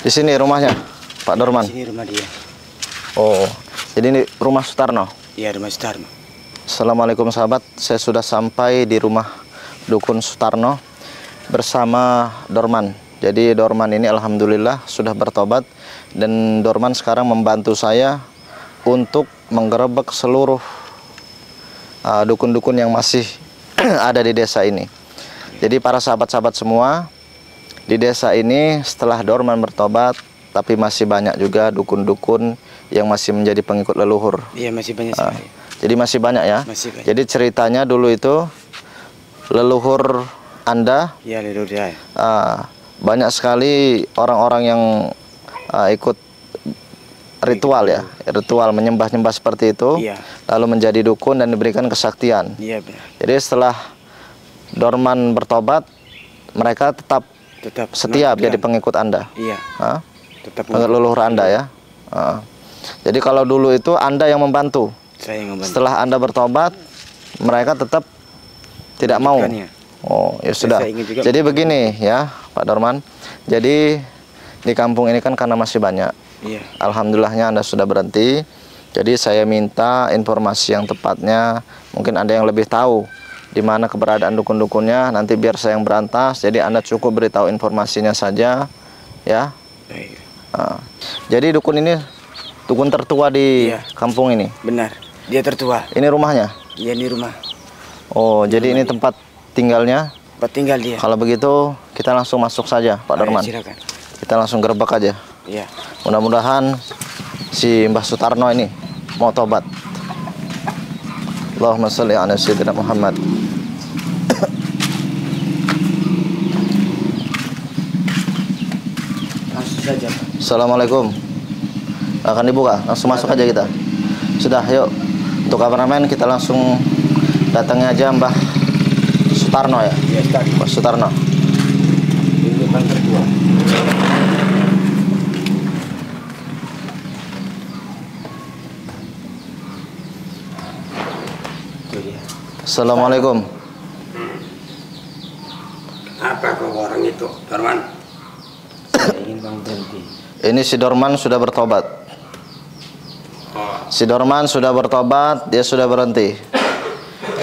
Di sini rumahnya, Pak Dorman? Di sini rumah dia. Oh, jadi ini rumah Sutarno? Iya, rumah Sutarno. Assalamualaikum sahabat, saya sudah sampai di rumah Dukun Sutarno bersama Dorman. Jadi Dorman ini alhamdulillah sudah bertobat, dan Dorman sekarang membantu saya untuk menggerebek seluruh dukun-dukun yang masih ada di desa ini. Jadi para sahabat-sahabat semua, di desa ini setelah Dorman bertobat, tapi masih banyak juga dukun-dukun yang masih menjadi pengikut leluhur. Iya, masih banyak sekali. Jadi masih banyak ya? Masih banyak. Jadi ceritanya dulu itu leluhur Anda, Iya, leluhur saya. banyak sekali orang-orang yang ikut ritual ya, ritual menyembah-nyembah seperti itu, Iya. lalu menjadi dukun dan diberikan kesaktian. Iya, benar. Jadi setelah Dorman bertobat, mereka tetap setia jadi pengikut Anda. Iya. Tetap Pengikut leluhur Anda ya. Jadi kalau dulu itu Anda yang membantu. saya yang membantu. Setelah Anda bertobat, mereka tetap tidak mau. Oh, ya sudah. Jadi begini ya, Pak Dorman. Jadi di kampung ini kan karena masih banyak. Iya. Alhamdulillahnya Anda sudah berhenti. Jadi saya minta informasi yang tepatnya. Mungkin Anda yang lebih tahu di mana keberadaan dukun-dukunnya. Nanti biar saya yang berantas. Jadi Anda cukup beritahu informasinya saja, ya. Baik. Jadi dukun ini dukun tertua di kampung ini. Benar. Dia tertua. Ini rumahnya? Iya, ini rumah. Oh, jadi ini tempat tinggalnya? Tempat tinggal dia. Kalau begitu kita langsung masuk saja, Pak Dorman. Silakan. Kita langsung gerbek aja. Iya. Mudah-mudahan si Mbah Sutarno ini mau tobat. Allahumma sholli ala sayyidina Muhammad. Langsung saja, Pak. Assalamualaikum. Akan dibuka, langsung masuk aja kita. Sudah, yuk. Untuk kameramen kita langsung datangi aja Mbah Sutarno ya. Iya, Mbah Sutarno. Ini depan tertua. Assalamualaikum. Apa kau orang itu, Dorman? Saya ingin Bang berhenti. Ini si Dorman sudah bertobat. Si Dorman sudah bertobat, dia sudah berhenti.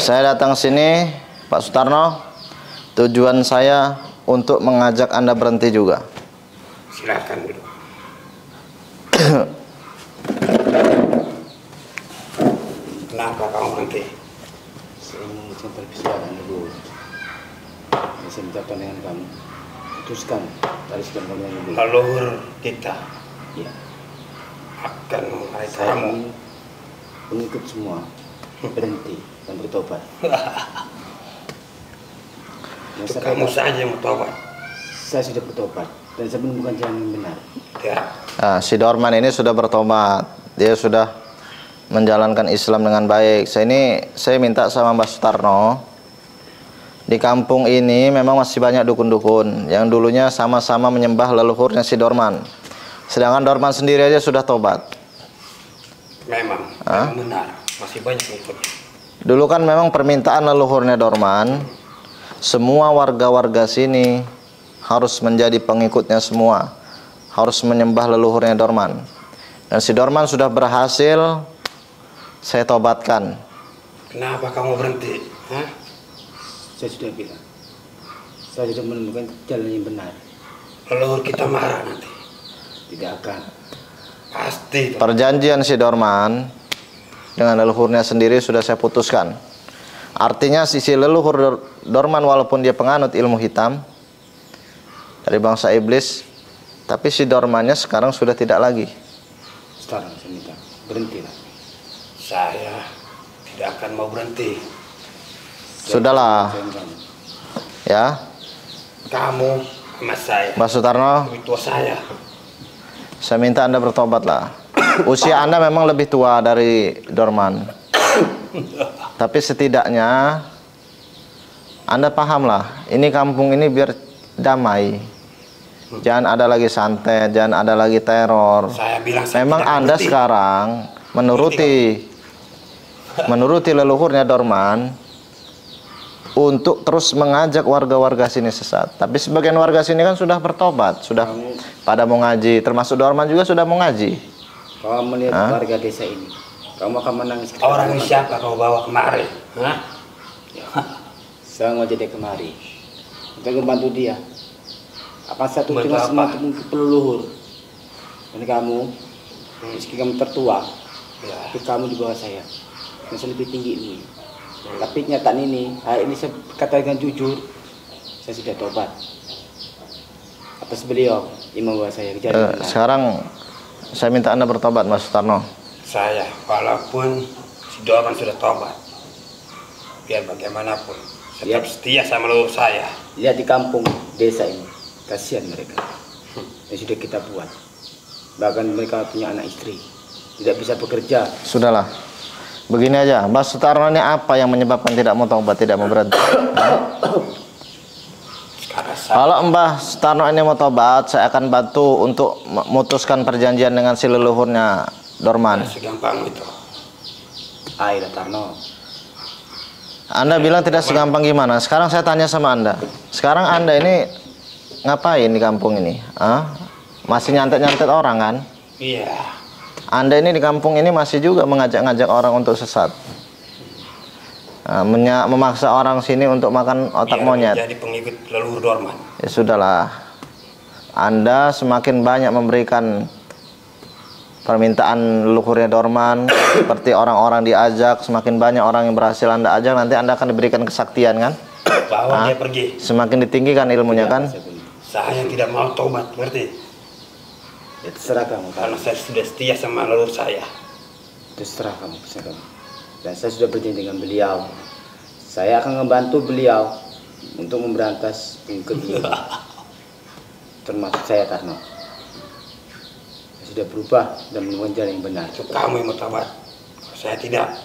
Saya datang sini, Pak Sutarno. Tujuan saya untuk mengajak Anda berhenti juga. Silakan duduk. Kenapa kamu berhenti? Saya ingin mengucapkan perpisahan dulu. Saya minta pandangan kamu. Putuskan tariskan kamu yang dulu. Leluhur kita Iya. akan menarik Saya kamu. ingin pengikut semua berhenti dan bertobat. Kamu saja yang bertobat. Saya sudah bertobat dan saya menemukan jalan yang benar. Ya. Nah, si Dorman ini sudah bertobat. Dia sudah menjalankan Islam dengan baik. Saya minta sama Mbah Sutarno. Di kampung ini memang masih banyak dukun-dukun yang dulunya sama-sama menyembah leluhurnya si Dorman. Sedangkan Dorman sendiri aja sudah tobat. Memang benar, masih banyak pengikutnya. Dulu kan memang permintaan leluhurnya Dorman, semua warga-warga sini harus menjadi pengikutnya semua, harus menyembah leluhurnya Dorman. Dan si Dorman sudah berhasil saya tobatkan. Kenapa kamu berhenti? Hah? Saya sudah bilang, saya sudah menemukan jalan yang benar. Leluhur kita marah nanti. Tidak akan. Pasti. Perjanjian si Dorman dengan leluhurnya sendiri sudah saya putuskan. Artinya sisi leluhur Dorman walaupun dia penganut ilmu hitam dari bangsa iblis, tapi si Dormannya sekarang sudah tidak lagi. Sekarang saya minta berhentilah. Saya tidak akan mau berhenti. Sudahlah, ya. Kamu sama saya. Mbah Sutarno, Lebih tua saya. saya minta Anda bertobatlah. Usia Anda memang lebih tua dari Dorman, tapi setidaknya Anda pahamlah, ini kampung ini biar damai. Jangan ada lagi santet, jangan ada lagi teror. Saya bilang saya Memang tidak Anda berhenti. sekarang menuruti leluhurnya Dorman untuk terus mengajak warga-warga sini sesat. Tapi sebagian warga sini kan sudah bertobat, sudah pada mau ngaji, termasuk Dorman juga sudah mau ngaji. Kau melihat warga desa ini, kamu akan menangis. Orang ini siapa kau bawa kemari? Hah? Saya mau jadi kemari untuk membantu dia. Akan satu cuma semacam peluhur. Dan kamu, meski kamu tertua, tapi kamu di bawah saya, masih lebih tinggi ini. Tapi kenyataan ini, hari ini saya katakan jujur, saya sudah tobat atas beliau yang membawa saya ke jalan benar. Sekarang saya minta Anda bertobat, Mas Sutarno. Saya, walaupun si Dorman sudah tobat, biar bagaimanapun, tetap setia sama leluhur saya. Lihat di kampung desa ini, kasihan mereka yang sudah kita buat. Bahkan mereka punya anak istri, tidak bisa bekerja. Sudahlah, begini aja, Mas Sutarno ini apa yang menyebabkan tidak mau tobat, tidak mau berhenti? Kalau Mbah Sutarno ini mau tobat, saya akan bantu untuk memutuskan perjanjian dengan si leluhurnya Dorman. Segampang itu. Ayolah Tarno. Anda bilang tidak segampang gimana? Sekarang saya tanya sama Anda. Sekarang Anda ini ngapain di kampung ini? Masih nyantet-nyantet orang kan? Iya. Anda ini di kampung ini masih juga mengajak-ngajak orang untuk sesat. Memaksa orang sini untuk makan otak monyet. Jadi pengikut leluhur Dorman. Ya sudahlah. Anda semakin banyak memberikan permintaan leluhurnya Dorman, seperti orang-orang diajak, semakin banyak orang yang berhasil Anda ajak, nanti Anda akan diberikan kesaktian kan? Bawa dia pergi. Semakin ditinggikan ilmunya kan? Saya tidak mau tobat, ngerti? Ya terserah kamu. Karena saya sudah setia sama leluhur saya. Terserah kamu, terserah kamu. Dan saya sudah berjanji dengan beliau. Saya akan membantu beliau untuk memberantas pengikut ini. Termasuk saya Tarno. Saya sudah berubah dan menemukan jalan yang benar. Itu kamu yang mau tobat. Saya tidak.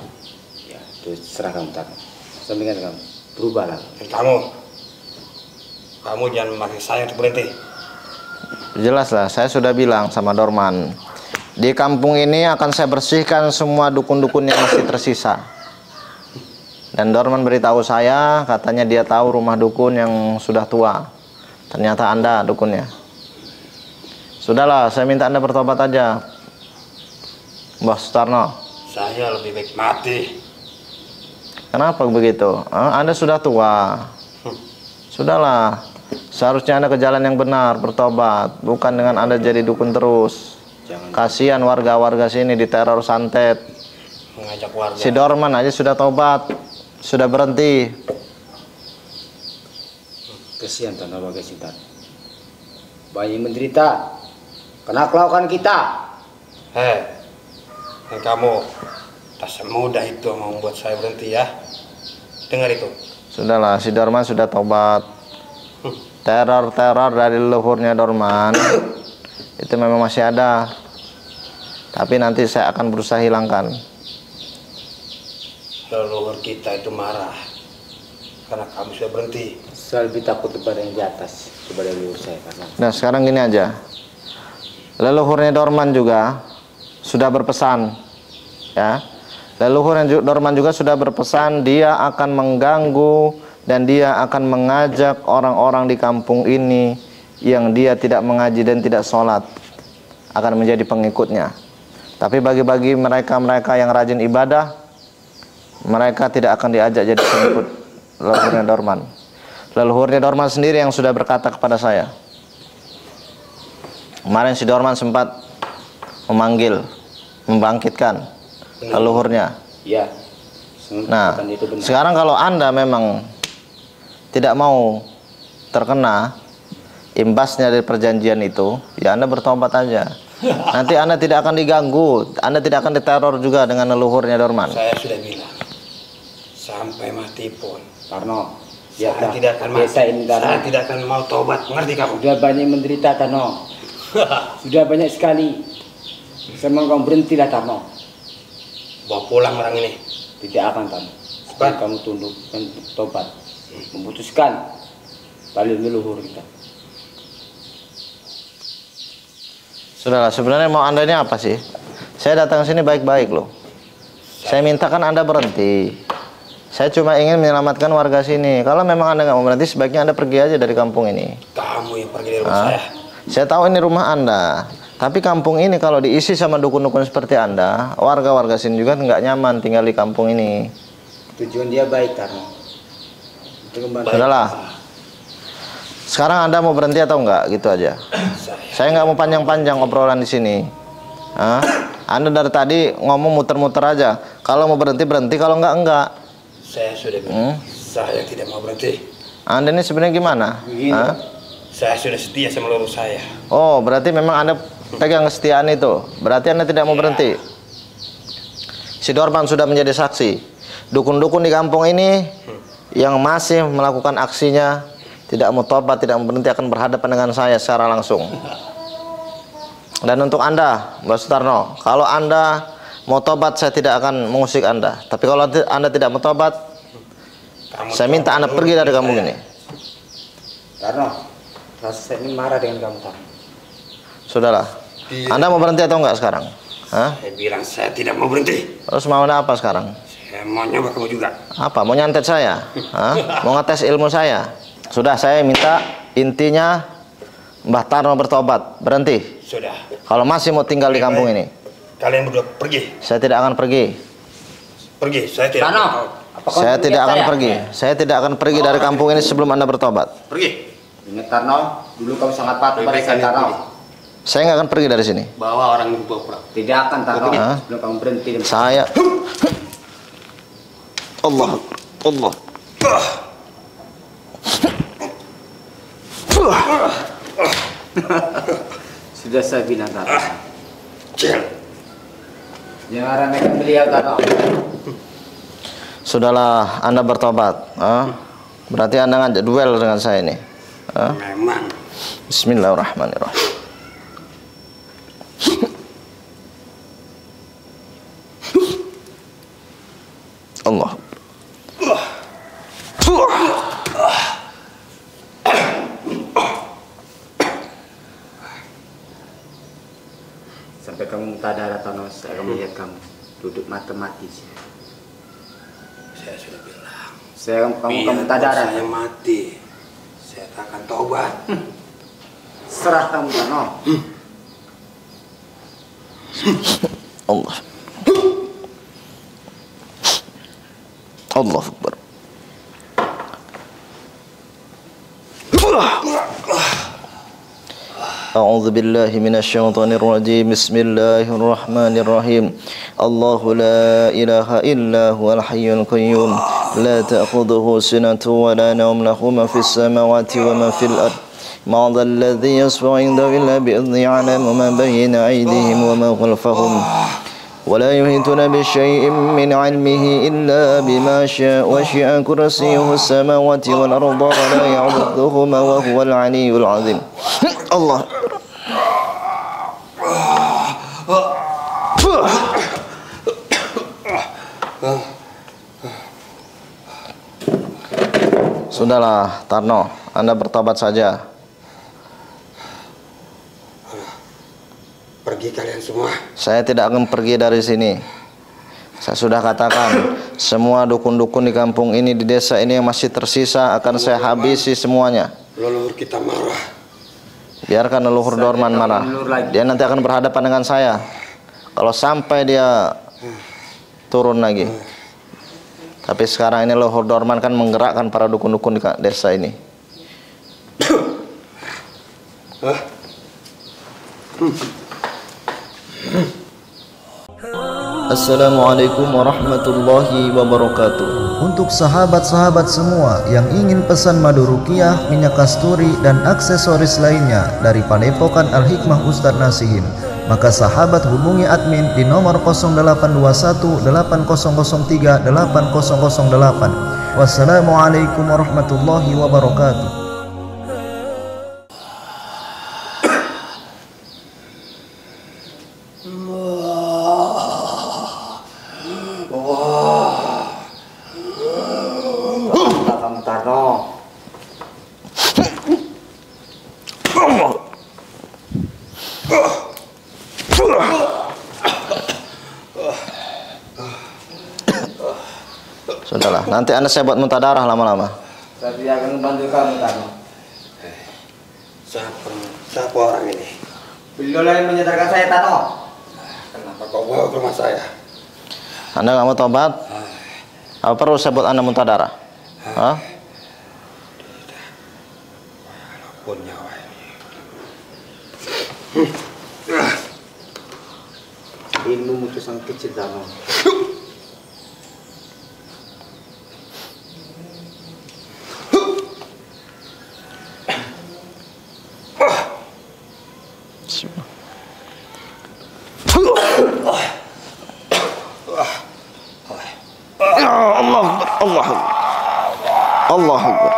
Ya, itu terserah kamu Tarno. Sampaikan kamu. Berubahlah. Dan kamu jangan memaksa saya untuk berhenti. Jelaslah, saya sudah bilang sama Dorman, di kampung ini akan saya bersihkan semua dukun-dukun yang masih tersisa. Dan Dorman beritahu saya, katanya dia tahu rumah dukun yang sudah tua. Ternyata Anda dukunnya. Sudahlah, saya minta Anda bertobat aja, Mbah Sutarno. Saya lebih baik mati. Kenapa begitu? Anda sudah tua. Sudahlah, seharusnya Anda ke jalan yang benar, bertobat, bukan dengan Anda jadi dukun terus. Kasihan warga-warga sini diteror santet. Mengajak warga. Si Dorman aja sudah tobat, sudah berhenti. Kasihan Tarno warga Sintar. Banyak menderita kena kelaukan kita. Dan kamu tak semudah itu membuat saya berhenti ya. Dengar itu. Sudahlah, si Dorman sudah tobat. Teror-teror dari leluhurnya Dorman itu memang masih ada, tapi nanti saya akan berusaha hilangkan. Leluhur kita itu marah karena kamu sudah berhenti. Saya lebih takut kepada yang di atas daripada leluhur saya karena. Nah sekarang gini aja, leluhurnya Dorman juga sudah berpesan, ya. Leluhurnya Dorman juga sudah berpesan, dia akan mengganggu dan dia akan mengajak orang-orang di kampung ini yang dia tidak mengaji dan tidak sholat akan menjadi pengikutnya. Tapi bagi-bagi mereka-mereka yang rajin ibadah, mereka tidak akan diajak jadi pengikut leluhurnya Dorman. Leluhurnya Dorman sendiri yang sudah berkata kepada saya. Kemarin si Dorman sempat memanggil, membangkitkan leluhurnya. Ya. Nah, sekarang kalau Anda memang tidak mau terkena imbasnya dari perjanjian itu, ya Anda bertobat aja. Nanti Anda tidak akan diganggu, Anda tidak akan diteror juga dengan leluhurnya Dorman. Saya sudah bilang, sampai mati pun, Tarno, saya tidak akan mati. Saya tidak akan mau tobat, mengerti kamu? Sudah banyak menderita Tarno. Sudah banyak sekali. Semoga kamu berhentilah Tarno. Bawa pulang orang ini. Tidak akan Tarno. Supaya kamu tunduk dan tobat. Memutuskan balik leluhur kita. Sudahlah, sebenarnya mau Anda ini apa sih? Saya datang sini baik-baik loh. Saya mintakan Anda berhenti. Saya cuma ingin menyelamatkan warga sini. Kalau memang Anda nggak mau berhenti, sebaiknya Anda pergi aja dari kampung ini. Kamu yang pergi dari rumah saya. Saya tahu ini rumah Anda, tapi kampung ini kalau diisi sama dukun-dukun seperti Anda, warga-warga sini juga nggak nyaman tinggal di kampung ini. Tujuan dia baik, Tarno. Sudahlah. Sekarang Anda mau berhenti atau enggak? Gitu aja. Saya nggak mau panjang-panjang obrolan di sini. Hah? Anda dari tadi ngomong muter-muter aja. Kalau mau berhenti berhenti, kalau enggak. Saya sudah bilang, saya tidak mau berhenti. Anda ini sebenarnya gimana? Hah? Saya sudah setia sama leluhur saya. Oh, berarti memang Anda pegang kesetiaan itu. Berarti Anda tidak mau berhenti. Si Dorman sudah menjadi saksi. Dukun-dukun di kampung ini yang masih melakukan aksinya, tidak mau tobat, tidak mau berhenti, akan berhadapan dengan saya secara langsung. Dan untuk Anda, Mbak Sutarno, kalau Anda mau tobat, saya tidak akan mengusik Anda. Tapi kalau Anda tidak mau tobat, saya minta Anda pergi dari kampung ini. Tarno, saya ini marah dengan kamu, Tarno. Sudahlah. Anda mau berhenti atau enggak sekarang? Hah? Saya bilang saya tidak mau berhenti. Terus mau Anda apa sekarang? Saya mau nyoba kamu juga. Apa? Mau nyantet saya? Hah? Mau ngetes ilmu saya? Sudah, saya minta intinya Mbah Tarno bertobat, berhenti. Sudah. Kalau masih mau tinggal di kampung ini, Kalian berdua pergi. saya tidak akan pergi. Pergi, saya tidak Tarno, mau. Saya tidak akan pergi. Saya tidak akan pergi dari kampung ini sebelum Anda bertobat. Pergi. Ingat, Tarno, dulu kamu sangat patuh pada saya, Tarno. Saya nggak akan pergi dari sini. Bawa orang itu pura. Tidak akan, Tarno. Hah? Sebelum kamu berhenti. Saya Allah. Sudah saya bilang, Tarno. Cel. Jangan remehkan beliau, Tarno. Sudahlah, Anda bertobat. Berarti Anda ngajak duel dengan saya ini. Memang. Bismillahirrahmanirrahim. Allah. Sampai kamu muntah darah, Tarno, saya akan melihat kamu duduk mati. Saya sudah bilang. Kamu muntah darah. Saya mati. Saya tak akan taubat. Serah kamu, Tarno. Allah. Allah Akbar. A'udzu billahi minasyaitonir rajim. Bismillahirrahmanirrahim. Allahu la ilaha illa huwal hayyul qayyum. La ta'khudhuhu sinatun wa la nawm, lahu ma fis samawati wa ma fil ard. Ma dhal ladzi yashfa'u 'indahu illa bi'idhnihi, ya'lamu ma bayna aydihim wa ma khalfahum. ولا يحيطون بشيء من علمه إلا بما شاء وسع كرسيه السماوات والأرض ولا يعوضهما وهو العلي العظيم. الله. Sudahlah, Tarno, Anda bertobat saja. Pergi kalian semua. Saya tidak akan pergi dari sini. Saya sudah katakan, semua dukun-dukun di kampung ini, di desa ini yang masih tersisa akan saya habisi semuanya. Leluhur kita marah. Biarkan leluhur Dorman marah. Dia nanti akan berhadapan dengan saya. Kalau sampai dia turun lagi. Tapi sekarang ini leluhur Dorman kan menggerakkan para dukun-dukun di desa ini. Assalamualaikum warahmatullahi wabarakatuh. Untuk sahabat-sahabat semua yang ingin pesan madu ruqyah, minyak kasturi, dan aksesoris lainnya dari Padepokan Al-Hikmah Ustadz Nasihin, maka sahabat hubungi admin di nomor 0821 8003 8008. Wassalamualaikum warahmatullahi wabarakatuh. Sudahlah, nanti Anda saya buat muntah darah lama-lama. Saya tidak akan membantu kamu, Tarno. Saya Siapa orang ini? Beliau yang menyadarkan saya, Tano. Kenapa kau bawa ke rumah saya? Anda nggak mau tobat? Apa perlu saya buat Anda muntah darah? Hah? Walaupun nyawa ini. Ilmu mutusan kecil, Tano. Allah Akbar, Allah Akbar, Allah Akbar.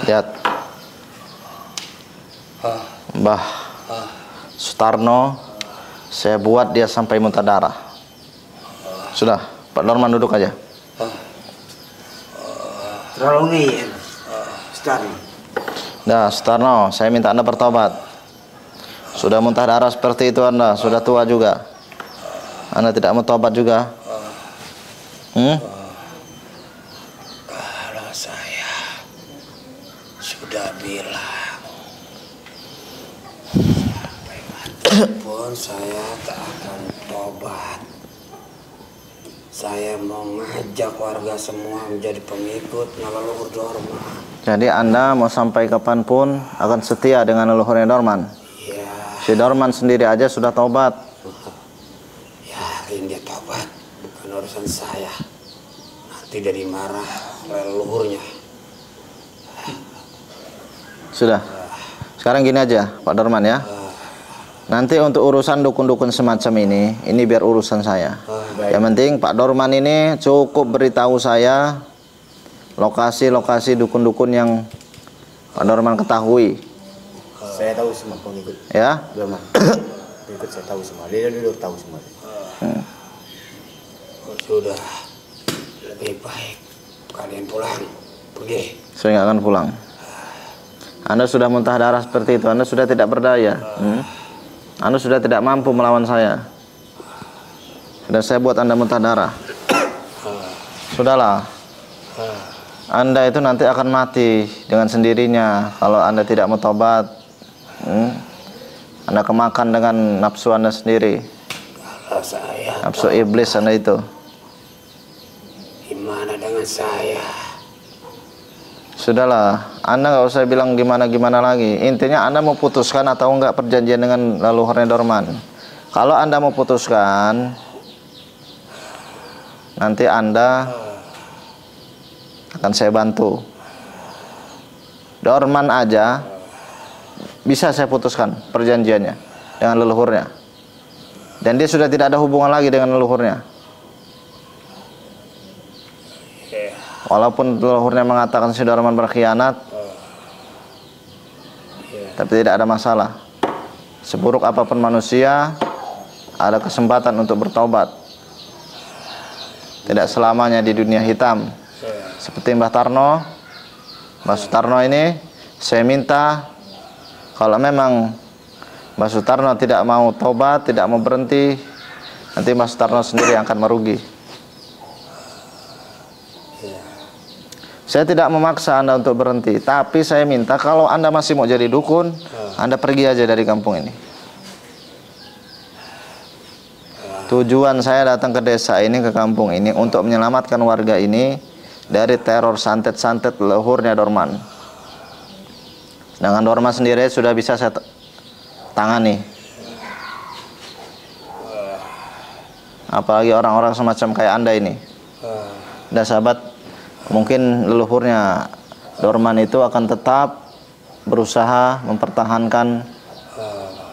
Lihat, Mbah Sutarno, saya buat dia sampai muntah darah. Sudah, Pak Dorman duduk aja. Terlalu ngeyel, Ustaz. Nah, Sutarno, saya minta Anda bertobat. Sudah muntah darah seperti itu Anda, sudah tua juga. Anda tidak mau tobat juga? Kalau saya sudah bilang, sampai mati pun saya tak akan tobat. Saya mau ngajak warga semua menjadi pengikut leluhur Dorman. Jadi Anda mau sampai kapanpun akan setia dengan leluhurnya Dorman? Ya. Si Dorman sendiri aja sudah tobat. Yakin dia tobat, bukan urusan saya. Nanti dari marah leluhurnya. Sudah. Sekarang gini aja, Pak Dorman ya. Nanti untuk urusan dukun-dukun semacam ini biar urusan saya. Yang penting Pak Dorman ini cukup beritahu saya lokasi-lokasi dukun-dukun yang Pak Dorman ketahui. Saya tahu semua pengikut. Ya. Dorman. Pengikut saya tahu semua. Dia tahu semua. Sudah, lebih baik kalian pulang, pergi. Saya nggak akan pulang. Anda sudah muntah darah seperti itu, Anda sudah tidak berdaya. Anda sudah tidak mampu melawan saya. Sudah saya buat Anda muntah darah. Sudahlah. Anda itu nanti akan mati dengan sendirinya kalau Anda tidak mau tobat. Anda kemakan dengan nafsu Anda sendiri. Kalau saya Nafsu iblis Anda itu. gimana dengan saya? Sudahlah, Anda nggak usah bilang gimana-gimana lagi. Intinya Anda mau putuskan atau enggak perjanjian dengan leluhurnya Dorman. Kalau Anda mau putuskan, nanti Anda akan saya bantu. Dorman aja bisa saya putuskan perjanjiannya dengan leluhurnya. Dan dia sudah tidak ada hubungan lagi dengan leluhurnya. Walaupun leluhurnya mengatakan si Dorman berkhianat, tapi tidak ada masalah. Seburuk apapun manusia, ada kesempatan untuk bertobat. Tidak selamanya di dunia hitam. Seperti Mbah Tarno, Mbah Sutarno ini, saya minta kalau memang Mbah Sutarno tidak mau tobat, tidak mau berhenti, nanti Mbah Sutarno sendiri yang akan merugi. Saya tidak memaksa Anda untuk berhenti, tapi saya minta kalau Anda masih mau jadi dukun, Anda pergi aja dari kampung ini. Tujuan saya datang ke desa ini, ke kampung ini, untuk menyelamatkan warga ini dari teror santet-santet leluhurnya Dorman. Sedangkan Dorman sendiri sudah bisa saya tangani. Apalagi orang-orang semacam kayak Anda ini. Dan sahabat, mungkin leluhurnya Dorman itu akan tetap berusaha mempertahankan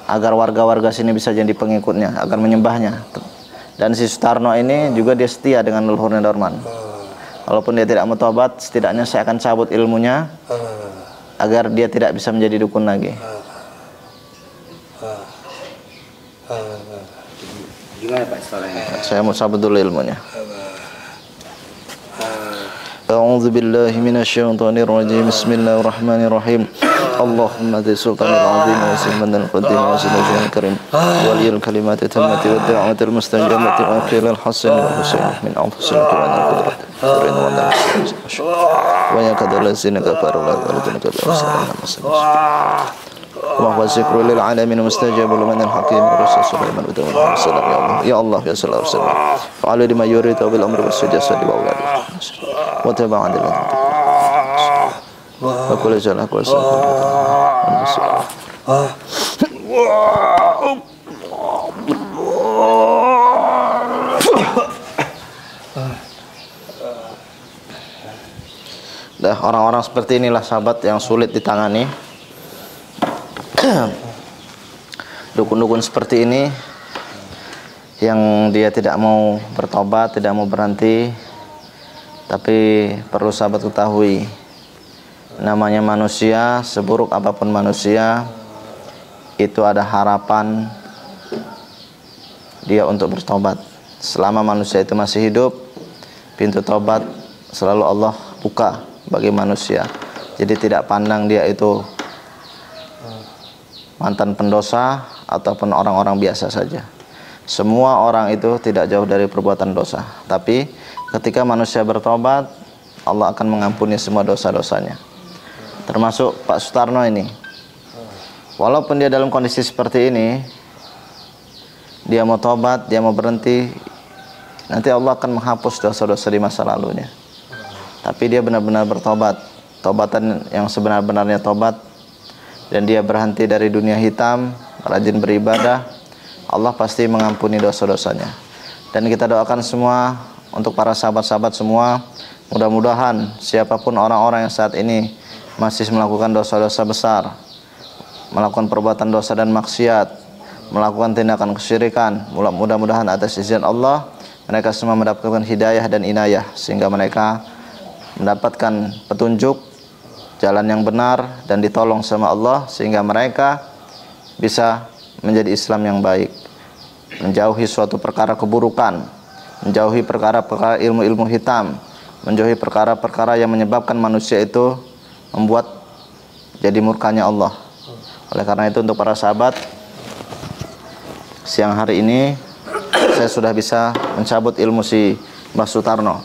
agar warga-warga sini bisa jadi pengikutnya, agar menyembahnya. Dan si Sutarno ini juga dia setia dengan leluhurnya Dorman. Walaupun dia tidak mau tobat, setidaknya saya akan cabut ilmunya agar dia tidak bisa menjadi dukun lagi. Gimana Pak setelahnya? Saya mau cabut dulu ilmunya. أعوذ بالله من الشيطان الرجيم بسم الله الرحمن الرحيم اللهم ذي السلطان العظيم وسلم القديم وسلم الوجه الكريم ولي الكلمات التامة والدعوة المستجابة وأخير الحسن والحسين من أنفسنا كمان القدرة ويكاد الذين كفروا لا يؤمنون بالله وهو ذكر للعالمين مستجاب لمن الحكيم ورسول سليمان وداود السلام يا الله يا صلى الله عليه وسلم فعلى لما يريد بالأمر والسجاسة وأولاده وتبع عند الله وكل جل وعلا orang-orang seperti inilah sahabat yang sulit ditangani. Dukun-dukun seperti ini yang dia tidak mau bertobat, tidak mau berhenti. Tapi perlu sahabat ketahui, namanya manusia, seburuk apapun manusia, itu ada harapan dia untuk bertobat. Selama manusia itu masih hidup, pintu tobat selalu Allah buka bagi manusia. Jadi tidak pandang dia itu mantan pendosa ataupun orang-orang biasa saja. Semua orang itu tidak jauh dari perbuatan dosa. Tapi ketika manusia bertobat, Allah akan mengampuni semua dosa-dosanya. Termasuk Pak Sutarno ini. Walaupun dia dalam kondisi seperti ini, dia mau tobat, dia mau berhenti, nanti Allah akan menghapus dosa-dosa di masa lalunya. Tapi dia benar-benar bertobat, tobatan yang sebenar-benarnya tobat, dan dia berhenti dari dunia hitam, rajin beribadah, Allah pasti mengampuni dosa-dosanya. Dan kita doakan semua untuk para sahabat-sahabat semua, mudah-mudahan siapapun orang-orang yang saat ini masih melakukan dosa-dosa besar, melakukan perbuatan dosa dan maksiat, melakukan tindakan kesyirikan, mudah-mudahan atas izin Allah mereka semua mendapatkan hidayah dan inayah, sehingga mereka mendapatkan petunjuk jalan yang benar dan ditolong sama Allah, sehingga mereka bisa menjadi Islam yang baik, menjauhi suatu perkara keburukan, menjauhi perkara-perkara ilmu-ilmu hitam, menjauhi perkara-perkara yang menyebabkan manusia itu membuat jadi murkanya Allah. Oleh karena itu, untuk para sahabat, siang hari ini saya sudah bisa mencabut ilmu si Mbah Sutarno.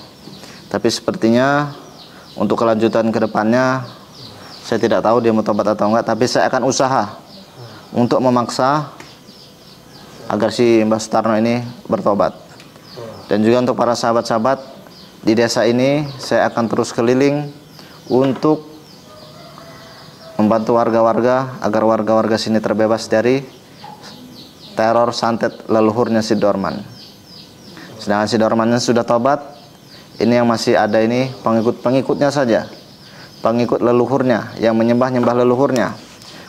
Tapi sepertinya untuk kelanjutan ke depannya, saya tidak tahu dia mau tobat atau enggak, tapi saya akan usaha untuk memaksa agar si Mbah Sutarno ini bertobat. Dan juga untuk para sahabat-sahabat di desa ini, saya akan terus keliling untuk membantu warga-warga agar warga-warga sini terbebas dari teror santet leluhurnya si Dorman. Sedangkan si Dormannya sudah tobat, ini yang masih ada ini pengikut-pengikutnya saja, pengikut leluhurnya yang menyembah-nyembah leluhurnya.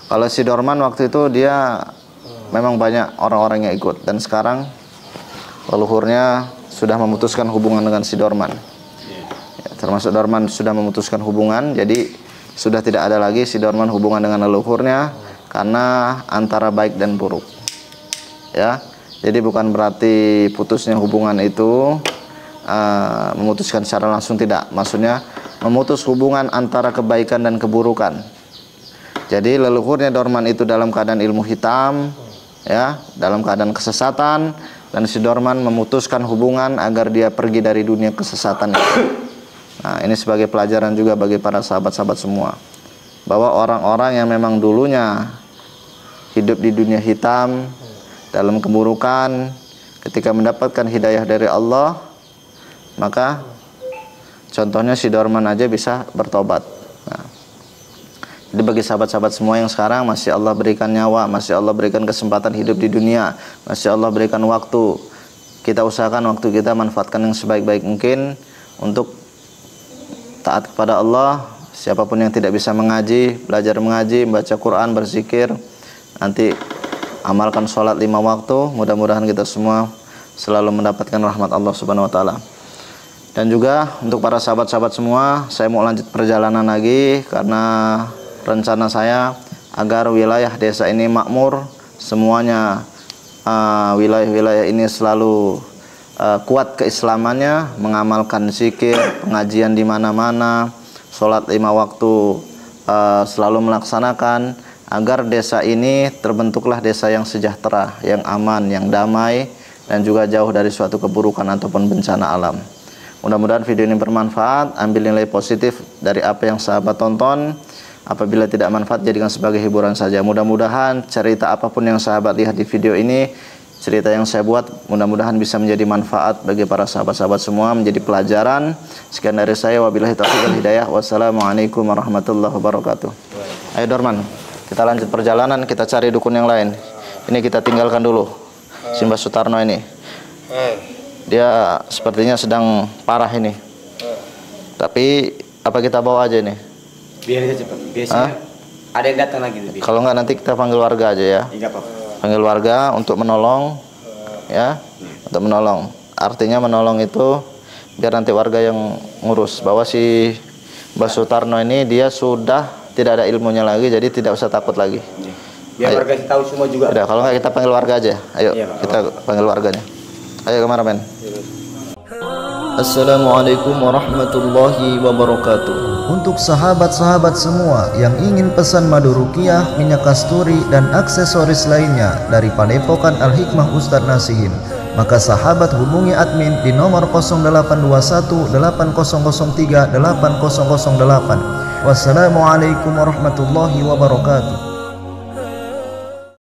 Kalau si Dorman waktu itu dia memang banyak orang-orang yang ikut, dan sekarang leluhurnya sudah memutuskan hubungan dengan si Dorman. Ya, termasuk Dorman sudah memutuskan hubungan, jadi sudah tidak ada lagi si Dorman hubungan dengan leluhurnya karena antara baik dan buruk. Ya, jadi bukan berarti putusnya hubungan itu memutuskan secara langsung, tidak. Maksudnya memutus hubungan antara kebaikan dan keburukan. Jadi leluhurnya Dorman itu dalam keadaan ilmu hitam, ya, dalam keadaan kesesatan, dan si Dorman memutuskan hubungan agar dia pergi dari dunia kesesatan itu. Nah, ini sebagai pelajaran juga bagi para sahabat-sahabat semua, bahwa orang-orang yang memang dulunya hidup di dunia hitam dalam keburukan, ketika mendapatkan hidayah dari Allah, maka contohnya si Dorman aja bisa bertobat. Nah, jadi bagi sahabat-sahabat semua yang sekarang masih Allah berikan nyawa, masih Allah berikan kesempatan hidup di dunia, masih Allah berikan waktu, kita usahakan waktu kita manfaatkan yang sebaik-baik mungkin untuk taat kepada Allah. Siapapun yang tidak bisa mengaji, belajar mengaji, membaca Quran, berzikir, nanti amalkan sholat 5 waktu. Mudah-mudahan kita semua selalu mendapatkan rahmat Allah Subhanahu wa taala. Dan juga untuk para sahabat-sahabat semua, saya mau lanjut perjalanan lagi karena rencana saya agar wilayah desa ini makmur, semuanya wilayah-wilayah ini selalu kuat keislamannya, mengamalkan zikir, pengajian di mana-mana, sholat 5 waktu selalu melaksanakan, agar desa ini terbentuklah desa yang sejahtera, yang aman, yang damai, dan juga jauh dari suatu keburukan ataupun bencana alam. Mudah-mudahan video ini bermanfaat, ambil nilai positif dari apa yang sahabat tonton. Apabila tidak manfaat, jadikan sebagai hiburan saja. Mudah-mudahan cerita apapun yang sahabat lihat di video ini, cerita yang saya buat, mudah-mudahan bisa menjadi manfaat bagi para sahabat-sahabat semua, menjadi pelajaran. Sekian dari saya, wabillahi taufiq wal hidayah. Wassalamualaikum warahmatullahi wabarakatuh. Ayo Dorman, kita lanjut perjalanan, kita cari dukun yang lain. Ini kita tinggalkan dulu si Mbah Sutarno ini. Dia sepertinya sedang parah ini. Tapi apa kita bawa aja ini? Biar aja cepat. Biasanya ada yang datang lagi lebih. Kalau nggak nanti kita panggil warga aja ya. Iya, Pak. Panggil warga untuk menolong, ya, untuk menolong. Artinya menolong itu biar nanti warga yang ngurus. Bahwa si Mbah Sutarno ini dia sudah tidak ada ilmunya lagi, jadi tidak usah takut lagi. Biar Ayo. warga tahu semua juga. Udah, kalau nggak kita panggil warga aja. Ayo, Iya, Pak. kita panggil warganya. Ayo kameramen. Assalamualaikum warahmatullahi wabarakatuh. Untuk sahabat-sahabat semua yang ingin pesan madu ruqyah, minyak kasturi, dan aksesoris lainnya dari Padepokan Al-Hikmah Ustadz Nasihin, maka sahabat hubungi admin di nomor 0821 8003 8008. Wassalamualaikum warahmatullahi wabarakatuh.